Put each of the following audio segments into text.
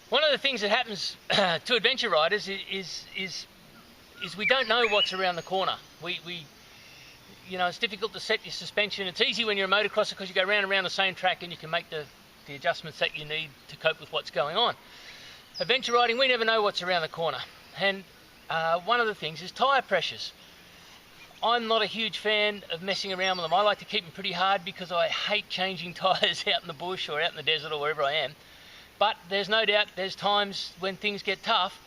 One of the things that happens to adventure riders is we don't know what's around the corner. You know, it's difficult to set your suspension. It's easy when you're a motocrosser because you go round and round the same track and you can make the adjustments that you need to cope with what's going on. Adventure riding, we never know what's around the corner. And one of the things is tyre pressures. I'm not a huge fan of messing around with them. I like to keep them pretty hard because I hate changing tyres out in the bush or out in the desert or wherever I am. But there's no doubt there's times when things get tough,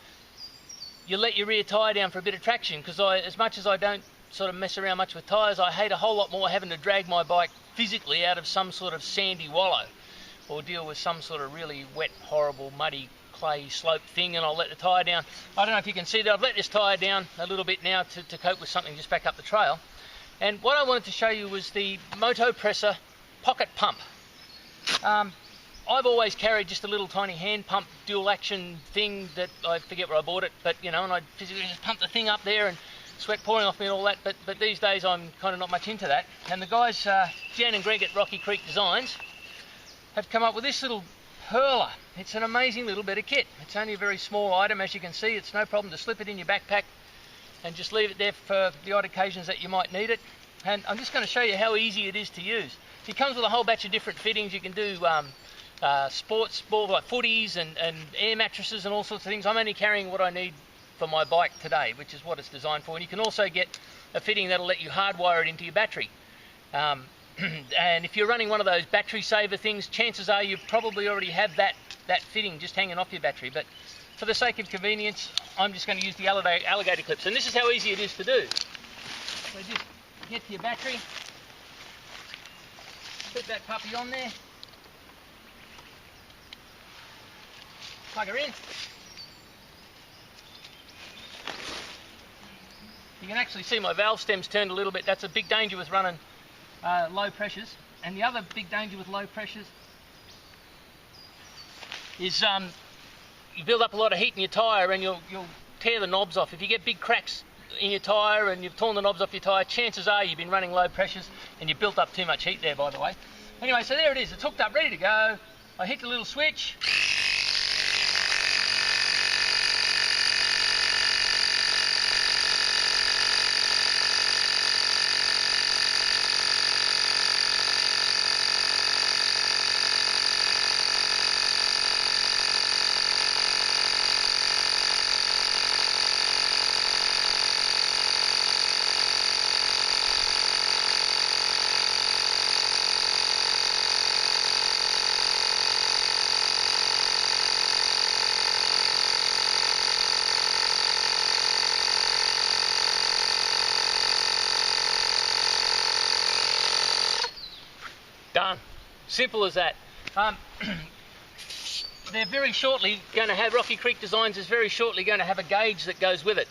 you let your rear tyre down for a bit of traction, because as much as I don't sort of mess around much with tyres, I hate a whole lot more having to drag my bike physically out of some sort of sandy wallow or deal with some sort of really wet, horrible, muddy, clay slope thing, and I'll let the tyre down. I don't know if you can see that I've let this tyre down a little bit now to cope with something just back up the trail. And what I wanted to show you was the MotoPressor Pocket Pump. I've always carried just a little tiny hand pump dual action thing that I forget where I bought it, but you know, and I physically just pump the thing up there and sweat pouring off me and all that, but these days I'm kind of not much into that. And the guys, Jan and Greg at Rocky Creek Designs, have come up with this little hurler. It's an amazing little bit of kit. It's only a very small item, as you can see. It's no problem to slip it in your backpack and just leave it there for the odd occasions that you might need it. And I'm just going to show you how easy it is to use. It comes with a whole batch of different fittings. You can do sports ball like footies and air mattresses and all sorts of things. I'm only carrying what I need for my bike today, which is what it's designed for. And you can also get a fitting that'll let you hardwire it into your battery. And if you're running one of those battery saver things, chances are you probably already have that fitting just hanging off your battery. But for the sake of convenience, I'm just going to use the alligator clips. And this is how easy it is to do. So just get to your battery, put that puppy on there, plug her in. You can actually see my valve stem's turned a little bit. That's a big danger with running low pressures. And the other big danger with low pressures is you build up a lot of heat in your tyre and you'll tear the knobs off. If you get big cracks in your tyre and you've torn the knobs off your tyre, chances are you've been running low pressures and you built up too much heat there, by the way. Anyway, so there it is. It's hooked up, ready to go. I hit the little switch. Done. Simple as that. They're very shortly going to have, Rocky Creek Designs is very shortly going to have a gauge that goes with it.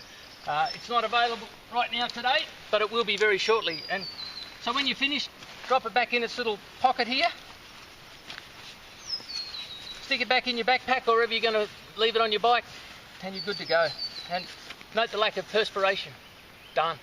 It's not available right now today, but it will be very shortly. And so when you're finished, drop it back in its little pocket here. Stick it back in your backpack or wherever you're going to leave it on your bike, and you're good to go. And note the lack of perspiration. Done.